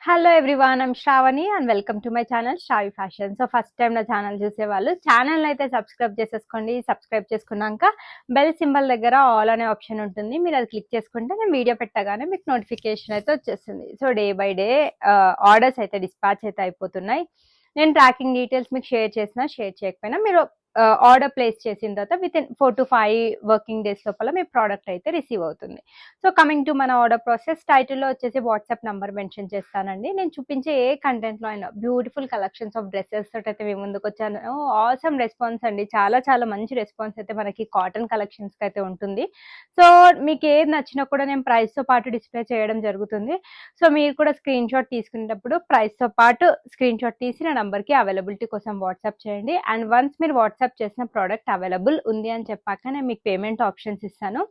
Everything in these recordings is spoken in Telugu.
Hello everyone, I'm Shravani and welcome to my channel Shravi fashion. So first time నా ఛానల్ చూసేవాళ్ళు ఛానల్ అయితే సబ్స్క్రైబ్ చేసేసుకోండి. సబ్స్క్రైబ్ చేసుకున్నాక బెల్ సింబల్ దగ్గర ఆల్ అనే ఆప్షన్ ఉంటుంది. మీరు అది క్లిక్ చేసుకుంటే నేను వీడియో పెట్టగానే మీకు నోటిఫికేషన్ అయితే వచ్చేస్తుంది. So day by day orders అయితే డిస్పాచ్ అయితే అయిపోతున్నాయి. నేను ట్రాకింగ్ డీటెయిల్స్ మీకు షేర్ చేసినా షేర్ చేయకపోయినా మీరు ఆర్డర్ ప్లేస్ చేసిన తర్వాత with in 4 to 5 working days లోపల మీ ప్రోడక్ట్ అయితే రిసీవ్ అవుతుంది. సో కమింగ్ టు మన ఆర్డర్ ప్రాసెస్, టైటిల్లో వచ్చేసి వాట్సాప్ నంబర్ మెన్షన్ చేస్తానండి. నేను చూపించే ఏ కంటెంట్లో అయినా బ్యూటిఫుల్ కలెక్షన్స్ ఆఫ్ డ్రెస్సెస్ తోటి అయితే మేము ముందుకు వచ్చాను. ఆసమ్ రెస్పాన్స్ అండి, చాలా చాలా మంచి రెస్పాన్స్ అయితే మనకి కాటన్ కలెక్షన్స్కి అయితే ఉంటుంది. సో మీకు ఏది నచ్చినా కూడా నేను ప్రైస్తో పాటు డిస్ప్లే చేయడం జరుగుతుంది. సో మీరు కూడా స్క్రీన్ షాట్ తీసుకునేటప్పుడు ప్రైస్తో పాటు స్క్రీన్ షాట్ తీసి నా నంబర్కి అవైలబిలిటీ కోసం వాట్సాప్ చేయండి. అండ్ వన్స్ మీరు వాట్సాప్ చేసిన ప్రోడక్ట్ అవైలబుల్ ఉంది అని చెప్పాక నేను మీకు పేమెంట్ ఆప్షన్స్ ఇస్తాను.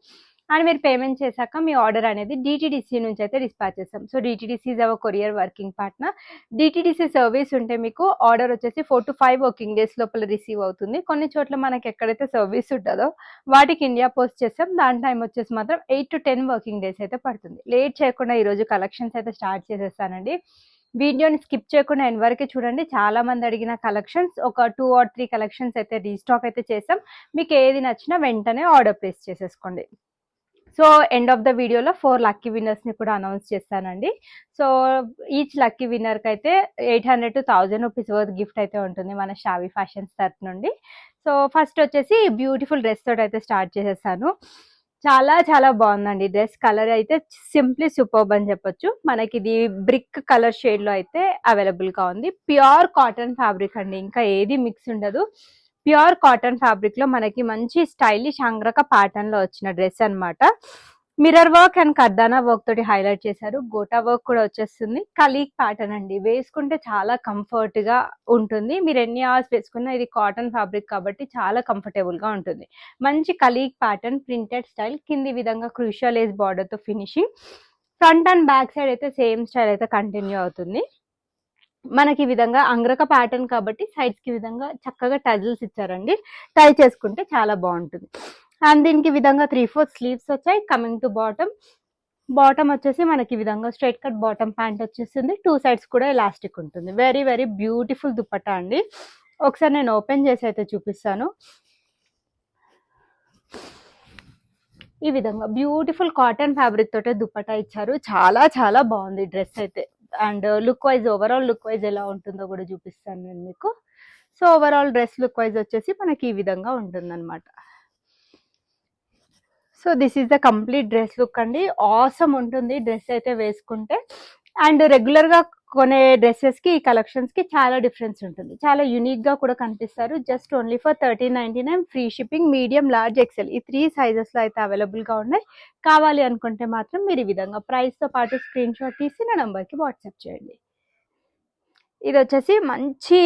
అండ్ మీరు పేమెంట్ చేశాక మీ ఆర్డర్ అనేది డిటిడిసి నుంచి అయితే డిస్పాచ్ చేస్తాం. So DTDC is our courier working partner. DTDC service ఉంటే మీకు ఆర్డర్ వచ్చేసి 4 to 5 వర్కింగ్ డేస్ లోపల రిసీవ్ అవుతుంది. కొన్ని చోట్ల మనకి ఎక్కడైతే సర్వీస్ ఉంటుందో వాటికి ఇండియా పోస్ట్ చేస్తాం. దాని టైం వచ్చేసి మాత్రం 8 to 10 వర్కింగ్ డేస్ అయితే పడుతుంది. లేట్ చేయకుండా ఈరోజు కలెక్షన్స్ అయితే స్టార్ట్ చేసేస్తానండి. వీడియోని స్కిప్ చేయకుండా ఎండ్ వరకు చూడండి. చాలా మంది అడిగిన కలెక్షన్స్ ఒక 2 or 3 కలెక్షన్స్ అయితే రీస్టాక్ అయితే చేసాం. మీకు ఏది నచ్చినా వెంటనే ఆర్డర్ ప్లేస్ చేసేసుకోండి. సో ఎండ్ ఆఫ్ ద వీడియోలో 4 లక్కీ విన్నర్స్ని కూడా అనౌన్స్ చేస్తానండి. సో ఈచ్ లక్కీ విన్నర్కి అయితే 800 to 1000 రూపీస్ వర్త్ గిఫ్ట్ అయితే ఉంటుంది మన షావి ఫ్యాషన్స్ తరఫు నుండి. సో ఫస్ట్ వచ్చేసి బ్యూటిఫుల్ డ్రెస్ తోటి అయితే స్టార్ట్ చేసేసాను. చాలా చాలా బాగుందండి డ్రెస్. కలర్ అయితే సింప్లీ సూపర్బ్ అని చెప్పొచ్చు. మనకి ఇది బ్రిక్ కలర్ షేడ్లో అయితే అవైలబుల్గా ఉంది. ప్యూర్ కాటన్ ఫ్యాబ్రిక్ అండి, ఇంకా ఏది మిక్స్ ఉండదు. ప్యూర్ కాటన్ ఫ్యాబ్రిక్ లో మనకి మంచి స్టైలిష్ అంగ్రక ప్యాటర్న్ లో వచ్చిన డ్రెస్ అన్నమాట. మిర్రర్ వర్క్ అండ్ కర్దానా వర్క్ తోటి హైలైట్ చేశారు. గోటా వర్క్ కూడా వచ్చేస్తుంది. కలీక్ ప్యాటర్న్ అండి, వేసుకుంటే చాలా కంఫర్ట్ గా ఉంటుంది. మీరు ఎన్ని అవర్స్ వేసుకున్నా ఇది కాటన్ ఫ్యాబ్రిక్ కాబట్టి చాలా కంఫర్టబుల్ గా ఉంటుంది. మంచి కలీక్ ప్యాటర్న్, ప్రింటెడ్ స్టైల్, కింది విధంగా క్రూషియల్ లేస్ బార్డర్ తో finishing. Front and back side అయితే సేమ్ స్టైల్ అయితే కంటిన్యూ అవుతుంది. మనకి ఈ విధంగా అంగ్రక ప్యాటర్న్ కాబట్టి సైడ్స్ కి విధంగా చక్కగా టజిల్స్ ఇచ్చారండి. టై చేసుకుంటే చాలా బాగుంటుంది. అండ్ దీనికి విధంగా 3/4 స్లీవ్స్ వచ్చాయి. కమింగ్ టు బాటమ్ వచ్చేసి మనకి విధంగా స్ట్రైట్ కట్ బాటమ్ ప్యాంట్ వచ్చేస్తుంది. 2 సైడ్స్ కూడా ఎలాస్టిక్ ఉంటుంది. వెరీ వెరీ బ్యూటిఫుల్ దుపట్టా అండి. ఒకసారి నేను ఓపెన్ చేసి అయితే చూపిస్తాను. ఈ విధంగా బ్యూటిఫుల్ కాటన్ ఫ్యాబ్రిక్ తోటే దుపట్టా ఇచ్చారు. చాలా చాలా బాగుంది డ్రెస్ అయితే. And look wise, overall look wise ఎలా ఉంటుందో కూడా చూపిస్తాను నేను మీకు. So overall dress look wise వచ్చేసి మనకి ఈ విధంగా ఉంటుందన్నమాట. So this is the complete dress look అండి. ఆసమ్ ఉంటుంది డ్రెస్ అయితే వేసుకుంటే. అండ్ రెగ్యులర్ గా కొనే డ్రెస్సెస్ కి ఈ కలెక్షన్స్ కి చాలా డిఫరెన్స్ ఉంటుంది. చాలా యూనిక్ గా కూడా కనిపిస్తారు. Just only for 1399, free shipping, medium, large, XL ఈ 3 సైజెస్ లో అయితే అవైలబుల్ గా ఉన్నాయి. కావాలి అనుకుంటే మాత్రం మీరు ఈ విధంగా ప్రైస్ తో పాటు స్క్రీన్ షాట్ తీసి నా నంబర్ కి వాట్సాప్ చేయండి. ఇది వచ్చేసి మంచి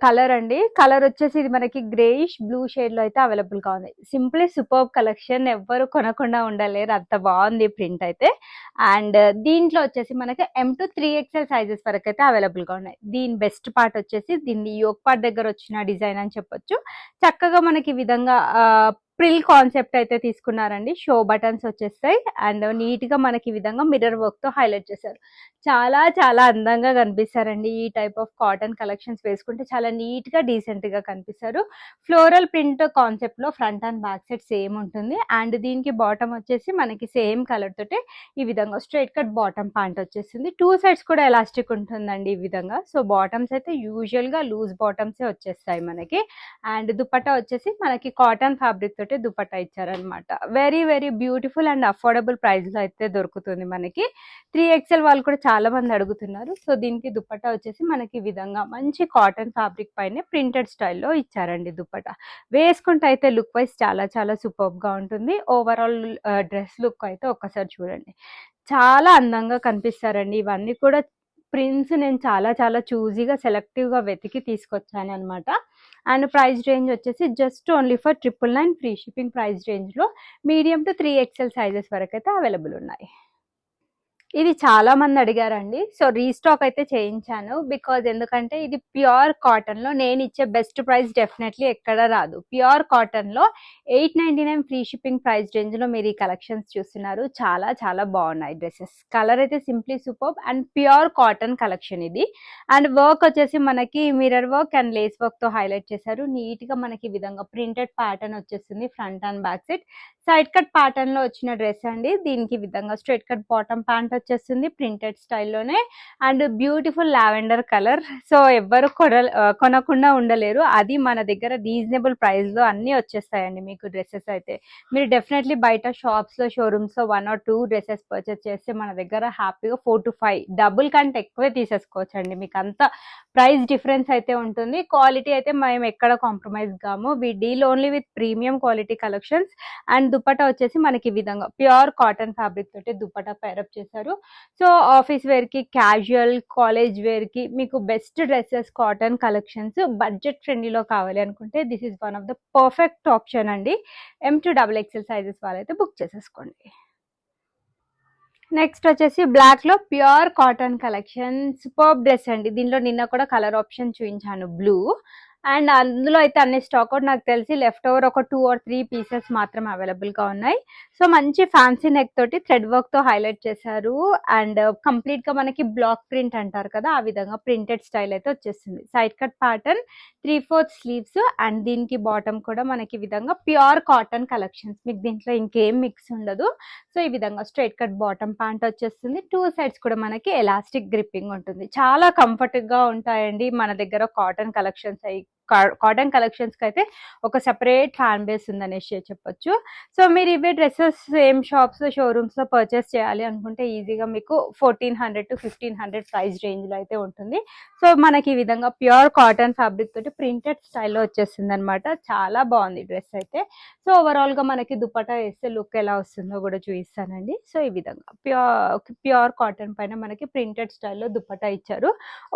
కలర్ అండి. కలర్ వచ్చేసి ఇది మనకి గ్రేయిష్ బ్లూ షేడ్ లో అయితే అవైలబుల్ గా ఉంది. సింప్లీ సూపర్ కలెక్షన్, ఎవ్వరు కొనకుండా ఉండలేరు, అంత బాగుంది ప్రింట్ అయితే. అండ్ దీంట్లో వచ్చేసి మనకి M to 3XL సైజెస్ వరకు అయితే అవైలబుల్ గా ఉన్నాయి. దీని బెస్ట్ పార్ట్ వచ్చేసి దీన్ని యోక్ పార్ట్ దగ్గర వచ్చిన డిజైన్ అని చెప్పొచ్చు. చక్కగా మనకి విధంగా ప్రిల్ కాన్సెప్ట్ అయితే తీసుకున్నారండి. షో బటన్స్ వచ్చేస్తాయి. అండ్ నీట్ గా మనకి ఈ విధంగా మిర్రర్ వర్క్ తో హైలైట్ చేశారు. చాలా చాలా అందంగా కనిపిస్తారండి. ఈ టైప్ ఆఫ్ కాటన్ కలెక్షన్స్ వేసుకుంటే చాలా నీట్ గా డీసెంట్ గా కనిపిస్తారు. ఫ్లోరల్ ప్రింట్ కాన్సెప్ట్ లో front and back side same ఉంటుంది. అండ్ దీనికి బాటమ్ వచ్చేసి మనకి సేమ్ కలర్ తోటే ఈ విధంగా స్ట్రైట్ కట్ బాటమ్ ప్యాంట్ వచ్చేసింది. 2 సైడ్స్ కూడా ఎలాస్టిక్ ఉంటుందండి ఈ విధంగా. సో బాటమ్స్ అయితే యూజువల్ గా లూజ్ బాటమ్సే వచ్చేస్తాయి మనకి. అండ్ దుపట్టా వచ్చేసి మనకి కాటన్ ఫ్యాబ్రిక్ తోటి దుపట్టా ఇచ్చారనమాట. Very very beautiful and affordable price లో అయితే దొరుకుతుంది మనకి. 3XL వాళ్ళు కూడా చాలా మంది అడుగుతున్నారు. సో దీనికి దుపట్టా వచ్చేసి మనకి ఈ విధంగా మంచి కాటన్ ఫ్యాబ్రిక్ పైన ప్రింటెడ్ స్టైల్లో ఇచ్చారండి దుపట్టా. వేసుకుంటే అయితే లుక్ వైజ్ చాలా చాలా సూపర్బ్ గా ఉంటుంది. ఓవరాల్ డ్రెస్ లుక్ అయితే ఒక్కసారి చూడండి, చాలా అందంగా కనిపిస్తారండి. ఇవన్నీ కూడా ప్రింట్స్ నేను చాలా చాలా చూజీగా సెలెక్టివ్గా వెతికి తీసుకొచ్చాను అనమాట. అండ్ ప్రైస్ రేంజ్ వచ్చేసి just only for 999, free shipping price రేంజ్లో మీడియం టు 3XL సైజెస్ వరకు అయితే అవైలబుల్ ఉన్నాయి. ఇది చాలా మంది అడిగారండి. సో, రీస్టాక్ అయితే చేయించాను. బికాజ్ ఎందుకంటే ఇది ప్యూర్ కాటన్‌లో నేనిచ్చే బెస్ట్ ప్రైస్ డెఫినైట్‌లీ ఎక్కడ రాదు. ప్యూర్ కాటన్‌లో 899 ఫ్రీ షిప్పింగ్ ప్రైస్ రేంజ్‌లో మీరు ఈ కలెక్షన్స్ చూస్తున్నారు. చాలా చాలా బాగున్నాయి డ్రెసెస్. కలర్ అయితే simply superb and pure cotton collection ఇది. అండ్ వర్క్ వచ్చేసి మనకి మిర్రర్ వర్క్ అండ్ లేస్ వర్క్‌తో హైలైట్ చేశారు. నీట్‌గా మనకి ఈ విధంగా ప్రింటెడ్ ప్యాటర్న్ వచ్చేస్తుంది front and back side. Side cut pattern లో వచ్చిన డ్రెస్ అండి. దీనికి విధంగా స్ట్రైట్ కట్ బాటమ్ ప్యాంట్ వచ్చేస్తుంది ప్రింటెడ్ స్టైల్లోనే and beautiful lavender colour. So ఎవ్వరు కొనకుండా ఉండలేరు. అది మన దగ్గర రీజనబుల్ ప్రైస్ లో అన్ని వచ్చేస్తాయండి మీకు డ్రెస్సెస్ అయితే. మీరు డెఫినెట్లీ బయట షాప్స్ లో షోరూమ్స్ లో 1 or 2 డ్రెస్సెస్ పర్చేస్ చేస్తే మన దగ్గర హ్యాపీగా 4 to 5 డబుల్ కంటే ఎక్కువే తీసేసుకోవచ్చు అండి. మీకు అంత ప్రైస్ డిఫరెన్స్ అయితే ఉంటుంది. క్వాలిటీ అయితే మేము ఎక్కడ కాంప్రమైజ్ కాము. We deal only with premium quality collections. And dupatta వచ్చేసి మనకి ఈ విధంగా ప్యూర్ కాటన్ ఫ్యాబ్రిక్ తోటి దుపట్టా పేరప్ చేశారు. సో ఆఫీస్ వేర్ కి, క్యాజువల్, కాలేజ్ వేర్ కి మీకు best dresses cotton collections budget ఫ్రెండ్లీలో కావాలి అనుకుంటే this is one of the perfect option అండి. M to XXL సైజెస్ వాళ్ళైతే బుక్ చేసేసుకోండి. నెక్స్ట్ వచ్చేసి బ్లాక్ లో pure cotton collection super dress అండి. దీనిలో నిన్న కూడా కలర్ ఆప్షన్ చూపించాను బ్లూ. అండ్ అందులో అయితే అన్ని స్టాక్ అవుట్ నాకు తెలిసి లెఫ్ట్ ఓవర్ ఒక 2 or 3 పీసెస్ మాత్రం అవైలబుల్ గా ఉన్నాయి. సో మంచి ఫ్యాన్సీ నెక్ తోటి థ్రెడ్ వర్క్ తో హైలైట్ చేశారు. అండ్ కంప్లీట్ గా మనకి బ్లాక్ ప్రింట్ అంటారు కదా, ఆ విధంగా ప్రింటెడ్ స్టైల్ అయితే వచ్చేసింది. Side cut pattern 3/4 sleeves and దీనికి బాటమ్ కూడా మనకి ఈ విధంగా ప్యూర్ కాటన్ కలెక్షన్స్. మీకు దీంట్లో ఇంకేం మిక్స్ ఉండదు. సో ఈ విధంగా స్ట్రైట్ కట్ బాటమ్ ప్యాంట్ వచ్చేస్తుంది. 2 సైడ్స్ కూడా మనకి ఎలాస్టిక్ గ్రిప్పింగ్ ఉంటుంది. చాలా కంఫర్ట్ గా ఉంటాయండి మన దగ్గర కాటన్ కలెక్షన్స్ అయి. కాటన్ కలెక్షన్స్ కి అయితే ఒక సెపరేట్ ఫ్యాన్ బేస్ ఉందనేసి చెప్పొచ్చు. సో మీరు ఇవే డ్రెస్సెస్ సేమ్ షాప్స్ షోరూమ్స్ లో పర్చేస్ చేయాలి అనుకుంటే ఈజీగా మీకు 1400 to 1500 ప్రైస్ రేంజ్ లో అయితే ఉంటుంది. సో మనకి ఈ విధంగా ప్యూర్ కాటన్ ఫ్యాబ్రిక్ తోటి ప్రింటెడ్ స్టైల్లో వచ్చేస్తుంది అనమాట. చాలా బాగుంది డ్రెస్ అయితే. సో ఓవరాల్ గా మనకి దుపట్టా వేస్తే లుక్ ఎలా వస్తుందో కూడా చూపిస్తానండి. సో ఈ విధంగా ప్యూర్ కాటన్ పైన మనకి ప్రింటెడ్ స్టైల్లో దుపట్టా ఇచ్చారు.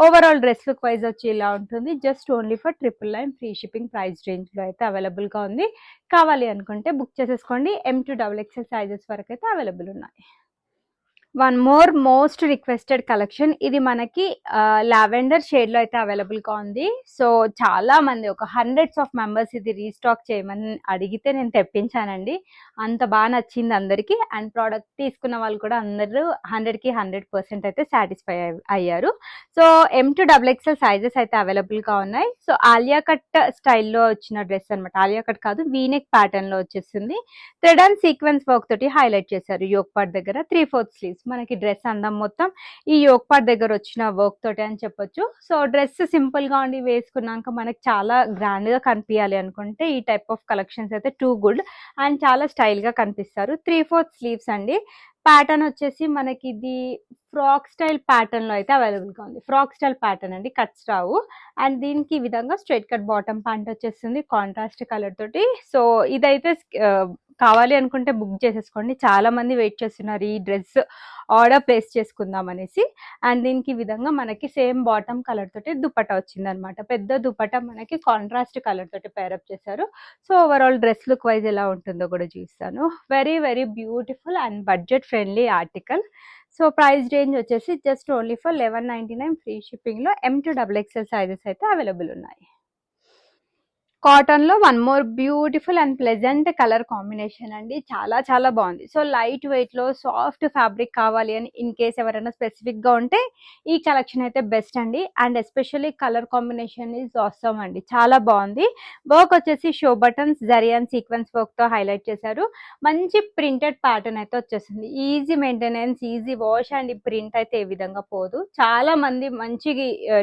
ఓవరాల్ డ్రెస్ లుక్ వైజ్ వచ్చి ఇలా ఉంటుంది. Just only for 999 free shipping price range లో అయితే అవైలబుల్ గా ఉంది. కావాలి అనుకుంటే బుక్ చేసేసుకోండి. M to XXL సైజెస్ వరకు అయితే అవైలబుల్ ఉన్నాయి. One more most requested collection. ఇది మనకి లావెండర్ షేడ్ లో అయితే అవైలబుల్ గా ఉంది. సో చాలా మంది ఒక హండ్రెడ్స్ ఆఫ్ మెంబర్స్ ఇది రీస్టాక్ చేయమని అడిగితే నేను తెప్పించానండి. అంత బాగా నచ్చింది అందరికి. అండ్ ప్రోడక్ట్ తీసుకున్న వాళ్ళు కూడా అందరూ 100కి 100% అయితే సాటిస్ఫై అయ్యారు. So M to XXL sizes అయితే అవైలబుల్ గా ఉన్నాయి. సో ఆలియా కట్ స్టైల్లో వచ్చిన డ్రెస్ అనమాట. ఆలియా కట్ కాదు, వీనెక్ ప్యాటర్న్ లో వచ్చేసింది. థ్రెడ్ అండ్ సీక్వెన్స్ వర్క్ తోటి హైలైట్ చేశారు. యోక్ పార్ట్ దగ్గర 3/4 స్లీవ్స్. మనకి డ్రెస్ అందం మొత్తం ఈ యోక్ పార్ట్ దగ్గర వచ్చిన వర్క్ తోటి అని చెప్పొచ్చు. సో డ్రెస్ సింపుల్ గా ఉండి వేసుకున్నాక మనకి చాలా గ్రాండ్ గా కనిపించాలి అనుకుంటే ఈ టైప్ ఆఫ్ కలెక్షన్స్ అయితే టూ గుడ్. అండ్ చాలా స్టైల్ గా కనిపిస్తారు. 3/4 స్లీవ్స్ అండి. ప్యాటర్న్ వచ్చేసి మనకి ఇది ఫ్రాక్ స్టైల్ ప్యాటర్న్ లో అయితే అవైలబుల్ గా ఉంది. ఫ్రాక్ స్టైల్ ప్యాటర్న్ అండి, కట్స్ రావు. అండ్ దీనికి ఈ విధంగా స్ట్రైట్ కట్ బాటమ్ ప్యాంట్ వచ్చేస్తుంది కాంట్రాస్ట్ కలర్ తోటి. సో ఇదైతే కావాలి అనుకుంటే బుక్ చేసేసుకోండి. చాలా మంది వెయిట్ చేస్తున్నారు ఈ డ్రెస్ ఆర్డర్ ప్లేస్ చేసుకుందాం అనేసి. అండ్ దీనికి ఈ విధంగా మనకి సేమ్ బాటమ్ కలర్ తోటి దుపట్టా వచ్చింది అనమాట. పెద్ద దుపట్టా మనకి కాంట్రాస్ట్ కలర్ తోటి పేరప్ చేశారు. So overall dress look wise ఎలా ఉంటుందో కూడా చూస్తాను. Very very beautiful and budget friendly article. So price range వచ్చేసి just only for 1199 free shipping లో M to XXL సైజెస్ అయితే అవైలబుల్ ఉన్నాయి. కాటన్ లో one more beautiful and pleasant colour combination అండి. చాలా చాలా బాగుంది. సో లైట్ వెయిట్ లో సాఫ్ట్ ఫ్యాబ్రిక్ కావాలి అని ఇన్ కేస్ ఎవరైనా స్పెసిఫిక్ గా ఉంటే ఈ కలెక్షన్ అయితే బెస్ట్ అండి. And especially colour combination is awesome అండి. చాలా బాగుంది. వర్క్ వచ్చేసి show buttons, zari and sequence work తో హైలైట్ చేశారు. మంచి ప్రింటెడ్ ప్యాటర్న్ అయితే వచ్చేసింది. Easy maintenance, easy wash and ఈ ప్రింట్ అయితే ఏ విధంగా పోదు. చాలా మంది మంచి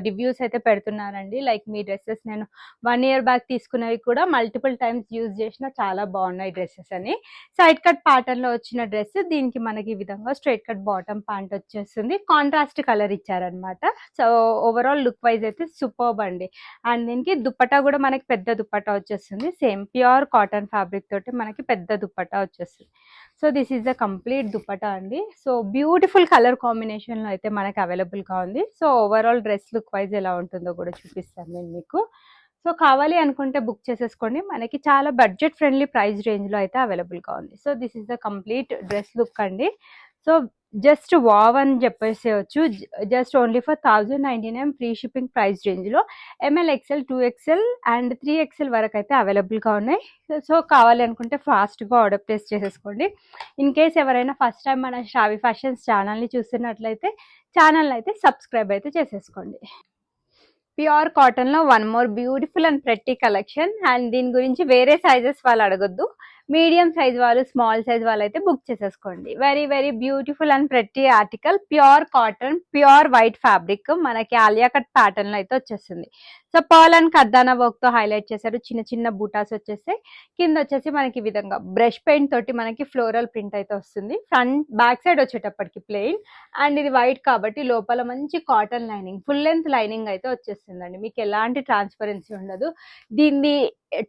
రివ్యూస్ అయితే పెడుతున్నారండి. లైక్ మీ డ్రెస్సెస్ నేను 1 year బ్యాక్ తీసుకున్నవి కూడా మల్టిపుల్ టైమ్స్ యూజ్ చేసిన చాలా బాగున్నాయి డ్రెస్సెస్ అని. సైడ్ కట్ ప్యాటర్న్ లో వచ్చిన డ్రెస్. దీనికి మనకి ఈ విధంగా స్ట్రైట్ కట్ బాటమ్ ప్యాంట్ వచ్చేస్తుంది. కాంట్రాస్ట్ కలర్ ఇచ్చారనమాట. సో ఓవరాల్ లుక్ వైజ్ అయితే సూపర్బ్ అండి. అండ్ దీనికి దుపట్టా కూడా మనకి పెద్ద దుపట్టా వచ్చేస్తుంది. సేమ్ ప్యూర్ కాటన్ ఫ్యాబ్రిక్ తోటి మనకి పెద్ద దుపట్టా వచ్చేస్తుంది. So this is the complete dupatta అండి. సో బ్యూటిఫుల్ కలర్ కాంబినేషన్ లో అయితే మనకి అవైలబుల్ గా ఉంది. So overall dress look wise ఎలా ఉంటుందో కూడా చూపిస్తాను నేను మీకు. సో కావాలి అనుకుంటే బుక్ చేసేసుకోండి. మనకి చాలా బడ్జెట్ ఫ్రెండ్లీ ప్రైస్ రేంజ్ లో అయితే అవైలబుల్ గా ఉంది. So this is the complete dress look అండి. సో జస్ట్ వావ్ అని చెప్పేసేయచ్చు. Just only for 1099 free shipping price రేంజ్లో M L, XL, 2XL and 3XL వరకు అయితే అవైలబుల్గా ఉన్నాయి. సో కావాలి అనుకుంటే ఫాస్ట్గా ఆర్డర్ ప్లేస్ చేసేసుకోండి. ఇన్ కేస్ ఎవరైనా ఫస్ట్ టైం మన శ్రావి ఫ్యాషన్స్ ఛానల్ని చూస్తున్నట్లయితే ఛానల్ అయితే సబ్స్క్రైబ్ అయితే చేసేసుకోండి. ప్యూర్ కాటన్లో one more beautiful and pretty collection. And దీని గురించి వేరే సైజెస్ వాళ్ళు అడగొద్దు, మీడియం సైజ్ వాళ్ళు, స్మాల్ సైజ్ వాళ్ళు అయితే బుక్ చేసేసుకోండి. Very very beautiful and pretty article. Pure cotton, pure white fabric, మనకి ఆలియా కట్ ప్యాటర్న్ లో అయితే వచ్చేస్తుంది. సో పర్ల్ అండ్ కర్దానా వర్క్ తో హైలైట్ చేశారు. చిన్న చిన్న బూటాస్ వచ్చేస్తాయి. కింద వచ్చేసి మనకి ఈ విధంగా బ్రష్ పెయింట్ తోటి మనకి ఫ్లోరల్ ప్రింట్ అయితే వస్తుంది. ఫ్రంట్ బ్యాక్ సైడ్ వచ్చేటప్పటికి ప్లెయిన్, అండ్ ఇది వైట్ కాబట్టి లోపల మంచి cotton lining, full length lining అయితే వచ్చేస్తుందండి. మీకు ఎలాంటి ట్రాన్స్పరెన్సీ ఉండదు. దీన్ని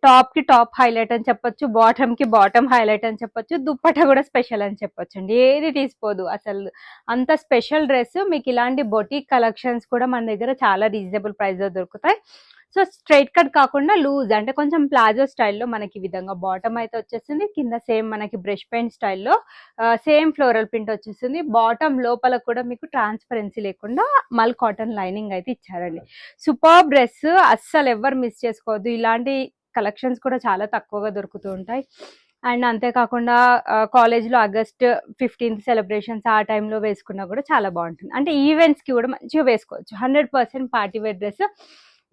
టాప్ కి టాప్ హైలైట్ అని చెప్పొచ్చు, బాటమ్ కి బాటమ్ హైలైట్ అని చెప్పొచ్చు, దుప్పట కూడా స్పెషల్ అని చెప్పొచ్చు అండి. ఏది తీసిపోదు అసలు, అంత స్పెషల్ డ్రెస్. మీకు ఇలాంటి బొటిక్ కలెక్షన్స్ కూడా మన దగ్గర చాలా రీజనబుల్ ప్రైస్ లో దొరుకుతాయి. సో స్ట్రైట్ కట్ కాకుండా లూజ్ అంటే కొంచెం ప్లాజో స్టైల్లో మనకి ఈ విధంగా బాటమ్ అయితే వచ్చేసింది. కింద సేమ్ మనకి బ్రష్ పెయింట్ స్టైల్లో సేమ్ ఫ్లోరల్ ప్రింట్ వచ్చేసింది. బాటమ్ లోపల కూడా మీకు ట్రాన్స్పరెన్సీ లేకుండా మల్ కాటన్ లైనింగ్ అయితే ఇచ్చారండి. సూపర్ డ్రెస్, అస్సలు ఎవరు మిస్ చేసుకోవద్దు. ఇలాంటి కలెక్షన్స్ కూడా చాలా తక్కువగా దొరుకుతూ ఉంటాయి. అండ్ అంతేకాకుండా కాలేజ్లో ఆగస్ట్ 15th సెలబ్రేషన్స్ ఆ టైంలో వేసుకున్నా కూడా చాలా బాగుంటుంది. అంటే ఈవెంట్స్కి కూడా మంచిగా వేసుకోవచ్చు. 100% పార్టీ వేర్ డ్రెస్.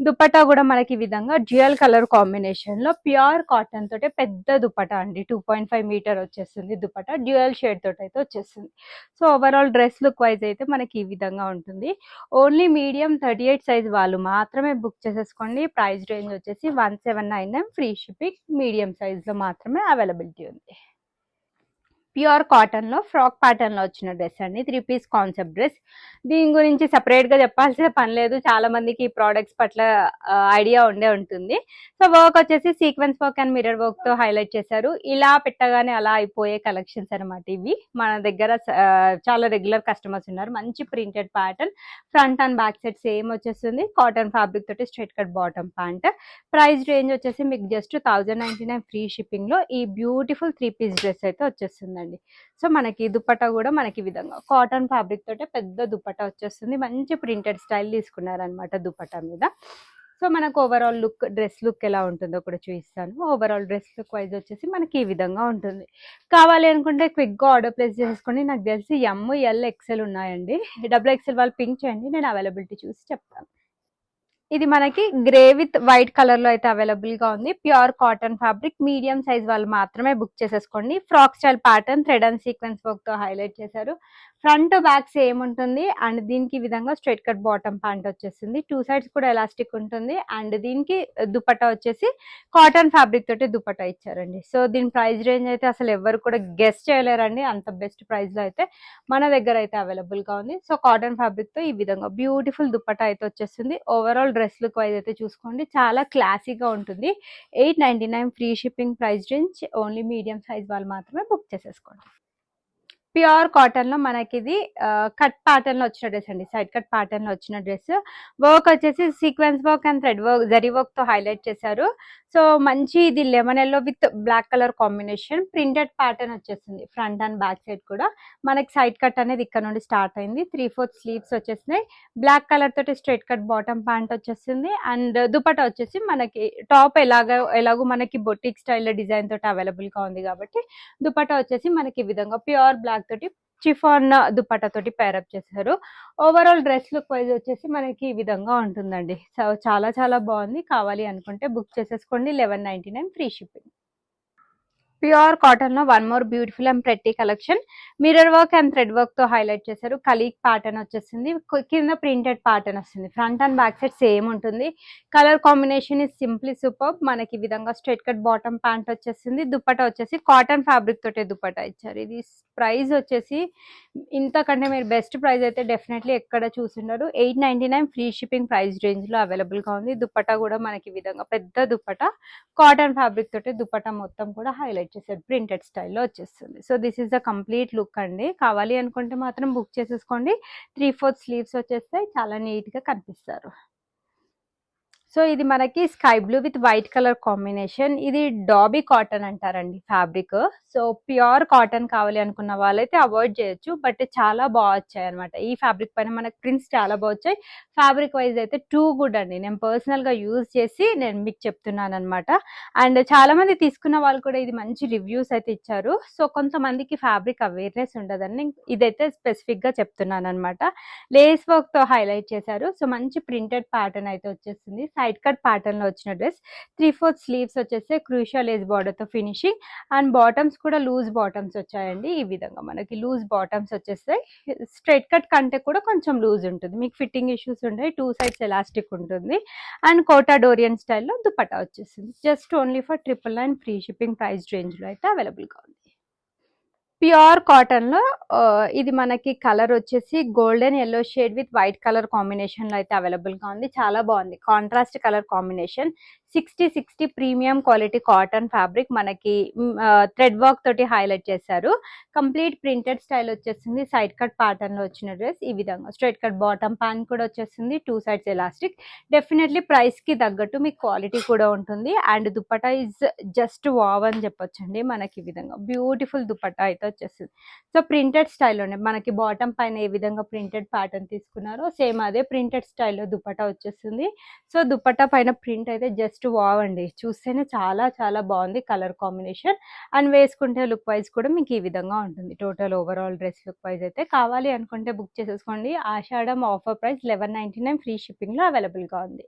దుపట్టా కూడా మనకి ఈ విధంగా డ్యూయల్ కలర్ కాంబినేషన్ లో ప్యూర్ కాటన్ తోటే పెద్ద దుపట్టా అండి. 2.5 మీటర్ వచ్చేస్తుంది దుపట్టా, డ్యూయల్ షేడ్ తోటి అయితే వచ్చేస్తుంది. So overall dress look wise అయితే మనకి ఈ విధంగా ఉంటుంది. ఓన్లీ మీడియం 38 సైజ్ వాళ్ళు మాత్రమే బుక్ చేసేసుకోండి. ప్రైస్ రేంజ్ వచ్చేసి 1799 ఫ్రీ షిప్పింగ్. మీడియం సైజ్ లో మాత్రమే అవైలబిలిటీ ఉంది. ప్యూర్ కాటన్ లో ఫ్రాక్ ప్యాటర్న్ లో వచ్చిన డ్రెస్ అండి. 3 పీస్ కాన్సెప్ట్ డ్రెస్. దీని గురించి సెపరేట్ గా చెప్పాల్సిన పని లేదు, చాలా మందికి ఈ ప్రోడక్ట్స్ పట్ల ఐడియా ఉండే ఉంటుంది. సో వర్క్ వచ్చేసి sequence work and mirror work తో హైలైట్ చేశారు. ఇలా పెట్టగానే అలా అయిపోయే కలెక్షన్స్ అనమాట ఇవి. మన దగ్గర చాలా రెగ్యులర్ కస్టమర్స్ ఉన్నారు. మంచి printed pattern, front and back side same వచ్చేస్తుంది. కాటన్ ఫ్యాబ్రిక్ తోటి straight cut bottom pant. Price range వచ్చేసి మీకు జస్ట్ 1099 ఫ్రీ షిప్పింగ్ లో ఈ బ్యూటిఫుల్ 3 పీస్ డ్రెస్ అయితే వచ్చేస్తుంది. సో మనకి దుపట్టా కూడా మనకి విధంగా కాటన్ ఫ్యాబ్రిక్ తోటే పెద్ద దుపట్టా వచ్చేస్తుంది. మంచి ప్రింటెడ్ స్టైల్ తీసుకున్నారనమాట దుపట్టా మీద. సో మనకు ఓవరాల్ లుక్, డ్రెస్ లుక్ ఎలా ఉంటుందో కూడా చూపిస్తాను. ఓవరాల్ డ్రెస్ లుక్ వైజ్ వచ్చేసి మనకి ఈ విధంగా ఉంటుంది. కావాలి అనుకుంటే క్విక్గా ఆర్డర్ ప్లేస్ చేసుకోండి. నాకు తెలిసి ML XL ఉన్నాయండి. XXL వాళ్ళు పింక్ చేయండి, నేను అవైలబిలిటీ చూసి చెప్తాను. ఇది మనకి గ్రే విత్ వైట్ కలర్ లో అయితే అవైలబుల్ గా ఉంది. Pure cotton fabric, medium size వాళ్ళు మాత్రమే బుక్ చేసేసుకోండి. Frock style pattern, thread and sequence work తో హైలైట్ చేశారు. ఫ్రంట్ బ్యాక్ సేమ్ ఉంటుంది. అండ్ దీనికి ఈ విధంగా స్ట్రైట్ కట్ బాటమ్ ప్యాంట్ వచ్చేసింది. 2 సైడ్స్ కూడా ఎలాస్టిక్ ఉంటుంది. అండ్ దీనికి దుపట్టా వచ్చేసి కాటన్ ఫ్యాబ్రిక్ తోటి దుపట్టా ఇచ్చారండి. సో దీని ప్రైస్ రేంజ్ అయితే అసలు ఎవరు కూడా గెస్ట్ చేయలేరండి, అంత బెస్ట్ ప్రైస్ లో అయితే మన దగ్గర అయితే అవైలబుల్ గా ఉంది. సో కాటన్ ఫ్యాబ్రిక్ తో ఈ విధంగా బ్యూటిఫుల్ దుపట్టా అయితే వచ్చేస్తుంది. ఓవరాల్ డ్రెస్ లుక్ వైజ్ అయితే చూసుకోండి, చాలా క్లాసీగా ఉంటుంది. 899 free shipping price range. Only medium size వాళ్ళు మాత్రమే బుక్ చేసేసుకోండి. ప్యూర్ కాటన్ లో మనకి ఇది కట్ ప్యాటర్న్ లో వచ్చిన డ్రెస్ అండి. సైడ్ కట్ ప్యాటర్న్ లో వచ్చిన డ్రెస్. వర్క్ వచ్చేసి sequence work and thread work, zari work తో హైలైట్ చేశారు. సో మంచి ఇది lemon yellow with black colour combination. Printed pattern వచ్చేసింది ఫ్రంట్ అండ్ బ్యాక్ సైడ్ కూడా. మనకి సైడ్ కట్ అనేది ఇక్కడ నుండి స్టార్ట్ అయింది. 3/4 స్లీవ్స్ వచ్చేసినాయి. బ్లాక్ కలర్ తోటి స్ట్రైట్ కట్ బాటమ్ ప్యాంట్ వచ్చేసింది. అండ్ దుపట్టా వచ్చేసి మనకి టాప్ ఎలాగో మనకి బొటిక్ స్టైల్ డిజైన్ తోటి అవైలబుల్ గా ఉంది కాబట్టి దుపట్టా వచ్చేసి మనకి ఈ విధంగా ప్యూర్ బ్లాక్ తోటి చిఫాన్ దుపట్టా తోటి పేరప్ చేశారు. ఓవరాల్ డ్రెస్ లుక్ వైజ్ వచ్చేసి మనకి ఈ విధంగా ఉంటుందండి. సో చాలా చాలా బాగుంది. కావాలి అనుకుంటే బుక్ చేసేసుకోండి. 1199 ఫ్రీ షిప్పింగ్. ప్యూర్ కాటన్ లో one more beautiful and pretty collection. Mirror work and thread work తో హైలైట్ చేశారు. కలీక్ ప్యాటర్న్ వచ్చేసింది. కింద ప్రింటెడ్ ప్యాటర్న్ వస్తుంది. Front and back side same ఉంటుంది. Colour combination is simply super. మనకి ఈ విధంగా స్ట్రైట్ కట్ బాటమ్ ప్యాంట్ వచ్చేసింది. దుపట్టా వచ్చేసి కాటన్ ఫ్యాబ్రిక్ తోటే దుపట్టా ఇచ్చారు. ఇది ప్రైస్ వచ్చేసి ఇంతకంటే మీరు బెస్ట్ ప్రైస్ అయితే డెఫినెట్లీ ఎక్కడ చూసిండరు. 899 ఫ్రీ షిప్పింగ్ ప్రైస్ రేంజ్ లో అవైలబుల్ గా ఉంది. దుపట్టా కూడా మనకి ఈ విధంగా పెద్ద దుపట్టా, కాటన్ ఫ్యాబ్రిక్ తోటి దుపట్టా మొత్తం కూడా హైలైట్ చేశారు. ప్రింటెడ్ స్టైల్లో వచ్చేస్తుంది. So this is the complete look అండి. కావాలి అనుకుంటే మాత్రం బుక్ చేసేసుకోండి. 3/4 స్లీవ్స్ వచ్చేస్తాయి, చాలా నీట్ గా కనిపిస్తారు. సో ఇది మనకి sky blue with white colour combination. ఇది డాబీ కాటన్ అంటారండి ఫ్యాబ్రిక్. సో ప్యూర్ కాటన్ కావాలి అనుకున్న వాళ్ళైతే అవాయిడ్ చేయొచ్చు. బట్ చాలా బాగా వచ్చాయి అనమాట. ఈ ఫ్యాబ్రిక్ పైన మనకి ప్రింట్స్ చాలా బాగా వచ్చాయి. ఫ్యాబ్రిక్ వైజ్ అయితే టూ గుడ్ అండి. నేను పర్సనల్ గా యూజ్ చేసి నేను మీకు చెప్తున్నాను అనమాట. అండ్ చాలా మంది తీసుకున్న వాళ్ళు కూడా ఇది మంచి రివ్యూస్ అయితే ఇచ్చారు. సో కొంతమందికి ఫ్యాబ్రిక్ అవేర్నెస్ ఉండదని ఇదైతే స్పెసిఫిక్ గా చెప్తున్నాను అనమాట. లేస్ వర్క్ తో హైలైట్ చేశారు. సో మంచి ప్రింటెడ్ ప్యాటర్న్ అయితే వచ్చేస్తుంది. సైడ్ కట్ ప్యాటర్న్ లో వచ్చిన డ్రెస్. 3/4 స్లీవ్స్ వచ్చేసి క్రూషియల్ లేస్ బార్డర్ తో ఫినిషింగ్. అండ్ బాటమ్స్ కూడా లూజ్ బాటమ్స్ వచ్చాయండి. ఈ విధంగా మనకి లూజ్ బాటమ్స్ వచ్చేస్తాయి. స్ట్రైట్ కట్ కంటే కూడా కొంచెం లూజ్ ఉంటుంది. మీకు ఫిట్టింగ్ ఇష్యూస్ ఉంటాయి. 2 సైడ్స్ ఎలాస్టిక్ ఉంటుంది. అండ్ కోటా డోరియన్ స్టైల్లో దుపట్టా వచ్చేసింది. Just only for 999 free shipping price range లో అయితే అవైలబుల్ గా ఉంది. ప్యూర్ కాటన్ లో ఇది మనకి కలర్ వచ్చేసి golden yellow shade with white colour combination లో అయితే అవైలబుల్ గా ఉంది. చాలా బాగుంది contrast colour combination. 60 premium quality cotton fabric మనకి థ్రెడ్ వర్క్ తోటి హైలైట్ చేశారు. కంప్లీట్ ప్రింటెడ్ స్టైల్ వచ్చేసింది. సైడ్ కట్ ప్యాటర్న్ లో వచ్చిన డ్రెస్. ఈ విధంగా స్ట్రైట్ కట్ బాటమ్ ప్యాంట్ కూడా వచ్చేసింది. 2 సైడ్స్ ఎలాస్టిక్. డెఫినెట్లీ ప్రైస్ కి తగ్గట్టు మీకు క్వాలిటీ కూడా ఉంటుంది. And dupatta is just wow అని చెప్పొచ్చండి. మనకి ఈ విధంగా బ్యూటిఫుల్ దుపట్టా అయితే వచ్చేసింది. సో ప్రింటెడ్ స్టైల్లోనే మనకి బాటమ్ పైన ఏ విధంగా ప్రింటెడ్ ప్యాటర్న్ తీసుకున్నారో సేమ్ అదే ప్రింటెడ్ స్టైల్లో దుపట్టా వచ్చేస్తుంది. సో దుపట్టా పైన ప్రింట్ అయితే జస్ట్ వావ్ అండి. చూస్తేనే చాలా చాలా బాగుంది కలర్ కాంబినేషన్. అండ్ వేసుకుంటే లుక్ వైజ్ కూడా మీకు ఈ విధంగా ఉంటుంది. Total overall dress look wise అయితే కావాలి అనుకుంటే బుక్ చేసేసుకోండి. ఆషాఢం ఆఫర్ ప్రైస్ 1199 ఫ్రీ షిప్పింగ్ లో అవైలబుల్ గా ఉంది.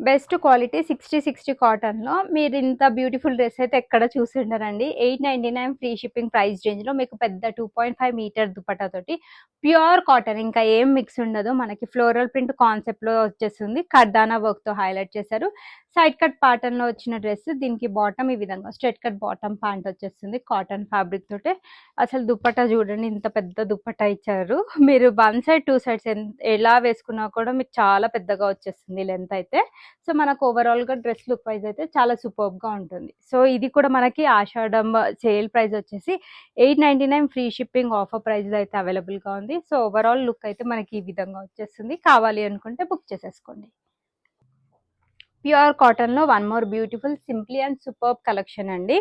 బెస్ట్ క్వాలిటీ 60 కాటన్ లో మీరు ఇంత బ్యూటిఫుల్ డ్రెస్ అయితే ఎక్కడ చూసి ఉండరండి. 899 ఫ్రీ షిప్పింగ్ ప్రైస్ రేంజ్ లో మీకు పెద్ద 2.5 మీటర్ దుపట్టా తోటి ప్యూర్ కాటన్, ఇంకా ఏం మిక్స్ ఉండదు. మనకి ఫ్లోరల్ ప్రింట్ కాన్సెప్ట్ లో వచ్చేస్తుంది. కర్దానా వర్క్ తో హైలైట్ చేశారు. సైడ్ కట్ ప్యాటర్న్ లో వచ్చిన డ్రెస్. దీనికి బాటమ్ ఈ విధంగా స్ట్రైట్ కట్ బాటమ్ ప్యాంట్ వచ్చేస్తుంది కాటన్ ఫ్యాబ్రిక్ తోటి. అసలు దుపట్టా చూడండి, ఇంత పెద్ద దుపట్టా ఇచ్చారు. మీరు 1 సైడ్ 2 సైడ్స్ ఎలా వేసుకున్నా కూడా మీకు చాలా పెద్దగా వచ్చేస్తుంది లెంత్ అయితే. సో మనకు ఓవరాల్ గా డ్రెస్ లుక్ వైజ్ అయితే చాలా సూపర్బ్ గా ఉంటుంది. సో ఇది కూడా మనకి ఆషాఢం సేల్ ప్రైస్ వచ్చేసి 899 ఫ్రీ షిప్పింగ్ ఆఫర్ ప్రైస్ అయితే అవైలబుల్ గా ఉంది. సో ఓవరాల్ లుక్ అయితే మనకి ఈ విధంగా వచ్చేస్తుంది. కావాలి అనుకుంటే బుక్ చేసేసుకోండి. ప్యూర్ కాటన్ లో one more beautiful simply and superb collection అండి.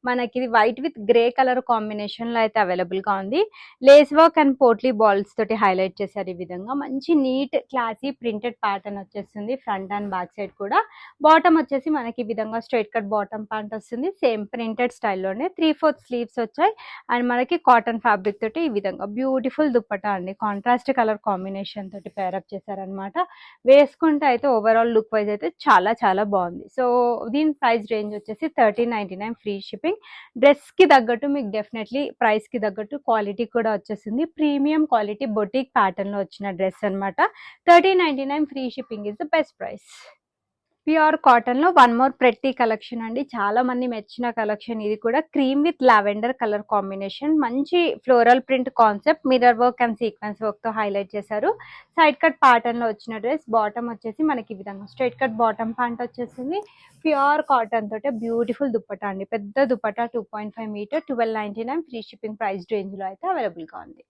మనకి ఇది white with grey colour combination లో అయితే అవైలబుల్ గా ఉంది. Lace work and potli balls తోటి హైలైట్ చేశారు. ఈ విధంగా మంచి నీట్ క్లాసీ ప్రింటెడ్ ప్యాటర్న్ వచ్చేస్తుంది. ఫ్రంట్ అండ్ బ్యాక్ సైడ్ కూడా. బాటమ్ వచ్చేసి మనకి ఈ విధంగా స్ట్రైట్ కట్ బాటమ్ ప్యాంట్ వస్తుంది. సేమ్ ప్రింటెడ్ స్టైల్లోనే 3/4 స్లీవ్స్ వచ్చాయి. అండ్ మనకి కాటన్ ఫ్యాబ్రిక్ తోటి ఈ విధంగా బ్యూటిఫుల్ దుపట్టా అండి. కాంట్రాస్ట్ కలర్ కాంబినేషన్ తోటి పేరప్ చేశారనమాట. వేసుకుంటే అయితే ఓవరాల్ లుక్ వైజ్ అయితే చాలా చాలా బాగుంది. సో దీని ప్రైస్ రేంజ్ వచ్చేసి 1399 ఫ్రీ షిప్పింగ్. డ్రెస్ కి తగ్గట్టు మీకు డెఫినెట్లీ ప్రైస్ కి తగ్గట్టు క్వాలిటీ కూడా వచ్చేసింది. ప్రీమియం క్వాలిటీ బొటిక్ ప్యాటర్న్ లో వచ్చిన డ్రెస్ అనమాట. 1399 free shipping is the best price. Pure cotton లో వన్ మోర్ ప్రెట్టి కలెక్షన్ అండి. చాలా మంది మెచ్చిన కలెక్షన్ ఇది కూడా. Cream with lavender colour combination. మంచి floral print concept mirror work and sequence work తో హైలైట్ చేశారు. సైడ్ కట్ ప్యాటర్న్ లో వచ్చిన డ్రెస్. బాటమ్ వచ్చేసి మనకి ఈ విధంగా స్ట్రైట్ కట్ బాటమ్ ప్యాంట్ వచ్చేసింది. ప్యూర్ కాటన్ తోటే బ్యూటిఫుల్ దుపట్టా అండి. పెద్ద dupatta 2.5 metre 1299 free shipping price range లో అయితే అవైలబుల్ గా ఉంది.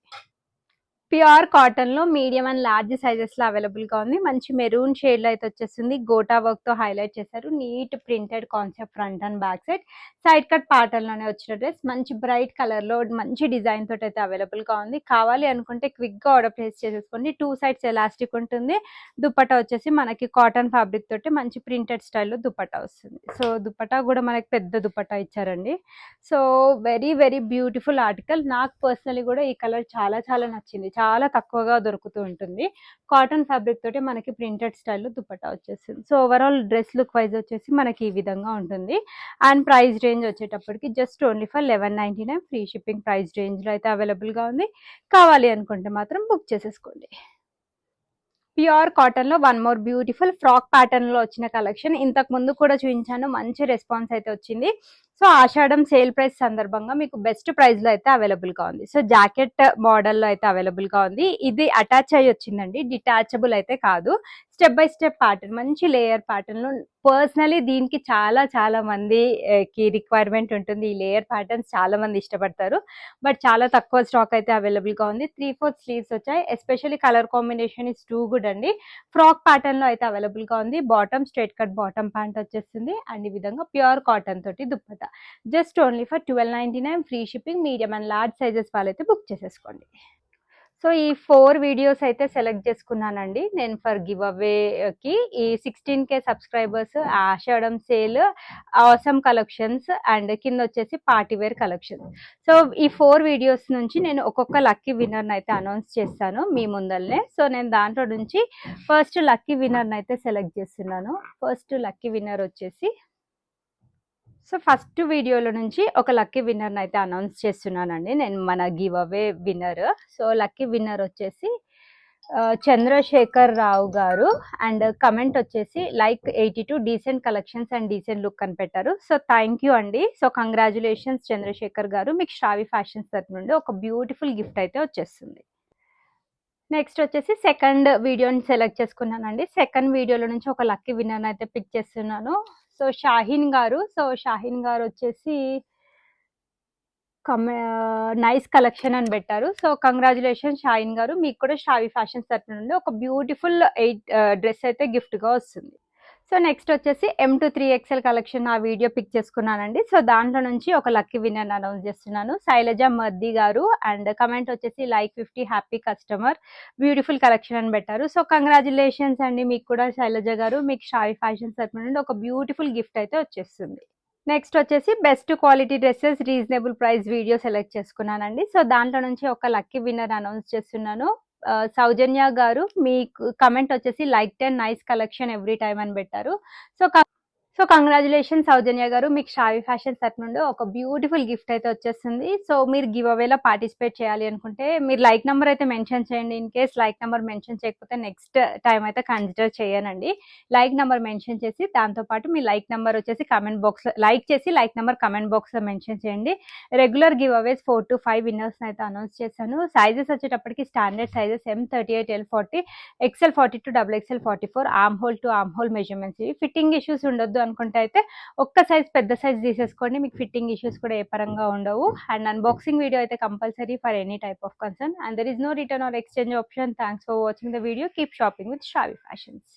ప్యూర్ కాటన్ లో మీడియం అండ్ లార్జ్ సైజెస్ లో అవైలబుల్ గా ఉంది. మంచి మెరూన్ షేడ్ లో అయితే వచ్చేస్తుంది. గోటా వర్క్ తో హైలైట్ చేశారు. Neat printed concept front and back side. Side cut pattern లోనే వచ్చిన డ్రెస్. మంచి బ్రైట్ కలర్ లో మంచి డిజైన్ తోటి అయితే అవైలబుల్ గా ఉంది. కావాలి అనుకుంటే క్విక్ గా ఆర్డర్ ప్లేస్ చేసేసుకోండి. 2 సైడ్స్ ఎలాస్టిక్ ఉంటుంది. దుపట్టా వచ్చేసి మనకి కాటన్ ఫ్యాబ్రిక్ తోటి మంచి ప్రింటెడ్ స్టైల్లో దుపట్టా వస్తుంది. సో దుపట్టా కూడా మనకి పెద్ద దుపట్టా ఇచ్చారండి. So very very beautiful article. నాకు పర్సనలీ కూడా ఈ కలర్ చాలా చాలా నచ్చింది. చాలా తక్కువగా దొరుకుతూ ఉంటుంది. కాటన్ ఫ్యాబ్రిక్ తోటి మనకి ప్రింటెడ్ స్టైల్లో దుపట్టా వచ్చేస్తుంది. So overall dress look wise వచ్చేసి మనకి ఈ విధంగా ఉంటుంది. అండ్ ప్రైస్ రేంజ్ వచ్చేటప్పటికి just only for 1199 free shipping price range లో అయితే అవైలబుల్ గా ఉంది. కావాలి అనుకుంటే మాత్రం బుక్ చేసేసుకోండి. ప్యూర్ కాటన్ లో one more beautiful frock pattern లో వచ్చిన కలెక్షన్. ఇంతకు ముందు కూడా చూపించాను. మంచి రెస్పాన్స్ అయితే వచ్చింది. సో ఆషాఢం సేల్ ప్రైస్ సందర్భంగా మీకు బెస్ట్ ప్రైస్ లో అయితే అవైలబుల్ గా ఉంది. సో జాకెట్ మోడల్ లో అయితే అవైలబుల్ గా ఉంది. ఇది అటాచ్ అయ్యి వచ్చిందండి, డిటాచబుల్ అయితే కాదు. స్టెప్ బై స్టెప్ ప్యాటర్న్, మంచి లేయర్ ప్యాటర్న్ లో పర్సనలీ దీనికి చాలా చాలా మంది కి రిక్వైర్మెంట్ ఉంటుంది. ఈ లేయర్ ప్యాటర్న్స్ చాలా మంది ఇష్టపడతారు, బట్ చాలా తక్కువ స్టాక్ అయితే అవైలబుల్ గా ఉంది. 3/4 స్లీవ్స్ వచ్చాయి. Especially colour combination is too good అండి. ఫ్రాక్ ప్యాటర్న్ లో అయితే అవైలబుల్ గా ఉంది. Bottom straight cut bottom pant వచ్చేస్తుంది అండ్ ఈ విధంగా ప్యూర్ కాటన్ తోటి dupatta. Just only for 1299, free shipping. Medium and large sizes వాళ్ళైతే బుక్ చేసేసుకోండి. సో ఈ 4 వీడియోస్ అయితే సెలెక్ట్ చేసుకున్నానండి నేను ఫర్ గివ్ అవేకి. ఈ 16K subscribers, Ashadam sale, awesome collections and కింద వచ్చేసి పార్టీ వేర్ కలెక్షన్స్. సో ఈ 4 వీడియోస్ నుంచి నేను ఒక్కొక్క లక్కీ విన్నర్ని అయితే అనౌన్స్ చేస్తాను మీ ముందల్నే. సో నేను దాంట్లో నుంచి ఫస్ట్ లక్కీ విన్నర్ని అయితే సెలెక్ట్ చేస్తున్నాను. ఫస్ట్ లక్కీ విన్నర్ వచ్చేసి, సో ఫస్ట్ వీడియోలో నుంచి ఒక లక్కీ విన్నర్ని అయితే అనౌన్స్ చేస్తున్నానండి నేను, మన give away winner. So lucky winner వచ్చేసి చంద్రశేఖర్ రావు గారు అండ్ కమెంట్ వచ్చేసి like 82 decent collections and decent look అని పెట్టారు. సో థ్యాంక్ యూ అండి. సో కంగ్రాచులేషన్స్ చంద్రశేఖర్ గారు, మీకు శ్రావి ఫ్యాషన్స్ తరఫు నుండి ఒక బ్యూటిఫుల్ గిఫ్ట్ అయితే వచ్చేస్తుంది. నెక్స్ట్ వచ్చేసి సెకండ్ వీడియోని సెలెక్ట్ చేసుకున్నానండి. సెకండ్ వీడియోలో నుంచి ఒక లక్కీ విన్నర్ అయితే పిక్ చేస్తున్నాను. సో షాహీన్ గారు. సో షాహీన్ గారు వచ్చేసి నైస్ కలెక్షన్ అని పెట్టారు. సో కంగ్రాచులేషన్ షాహీన్ గారు, మీకు కూడా శ్రావి ఫ్యాషన్స్ తరఫు నుండి ఒక బ్యూటిఫుల్ డ్రెస్ అయితే గిఫ్ట్ గా వస్తుంది. సో నెక్స్ట్ వచ్చేసి M2 3XL కలెక్షన్ ఆ వీడియో పిక్ చేసుకున్నానండి. సో దాంట్లో నుంచి ఒక లక్కీ విన్నర్ అనౌన్స్ చేస్తున్నాను. శైలజ మద్ది గారు అండ్ కమెంట్ వచ్చేసి like 50 happy customer, beautiful collection అని పెట్టారు. సో కంగ్రాచులేషన్స్ అండి మీకు కూడా శైలజ గారు, మీకు శ్రావి ఫ్యాషన్స్ తరఫు నుండి ఒక బ్యూటిఫుల్ గిఫ్ట్ అయితే వచ్చేస్తుంది. నెక్స్ట్ వచ్చేసి best quality dresses reasonable price video select చేసుకున్నానండి. సో దాంట్లో నుంచి ఒక లక్కీ విన్నర్ అనౌన్స్ చేస్తున్నాను. సౌజన్య గారు, మీకు కమెంట్ వచ్చేసి like 10 nice collection every time అని పెట్టారు. సో కంగ్రాచులేషన్ సౌజన్య గారు, మీకు శ్రావి ఫ్యాషన్ తరఫు నుండి ఒక బ్యూటిఫుల్ గిఫ్ట్ అయితే వచ్చేస్తుంది. సో మీరు గివ్ అవేలో పార్టిసిపేట్ చేయాలి అనుకుంటే మీరు లైక్ నెంబర్ అయితే మెన్షన్ చేయండి. In case like number mention చేయకపోతే నెక్స్ట్ టైం అయితే కన్సిడర్ చేయనండి. లైక్ నెంబర్ మెన్షన్ చేసి దాంతోపాటు మీ లైక్ నెంబర్ వచ్చేసి కమెంట్ బాక్స్లో లైక్ చేసి లైక్ నెంబర్ కమెంట్ బాక్స్లో మెన్షన్ చేయండి. రెగ్యులర్ గివ్ అవేస్ 4 to 5 విన్నర్స్ అయితే అనౌన్స్ చేశాను. సైజెస్ వచ్చేటప్పటికి standard sizes M38, L40, XL 42, XXL 44, arm whole to arm whole measurements. ఇవి ఫిట్టింగ్ ఇష్యూస్ ఉండొద్దు అనుకుంటే అయితే ఒక్క సైజ్ పెద్ద సైజ్ తీసేసుకోండి, మీకు ఫిట్టింగ్ ఇష్యూస్ కూడా ఏ పరంగా ఉండవు. అండ్ అన్బాక్సింగ్ వీడియో అయితే compulsory for any type of concern and there is no return or exchange option. Thanks for watching the video. Keep shopping with Shravi fashions.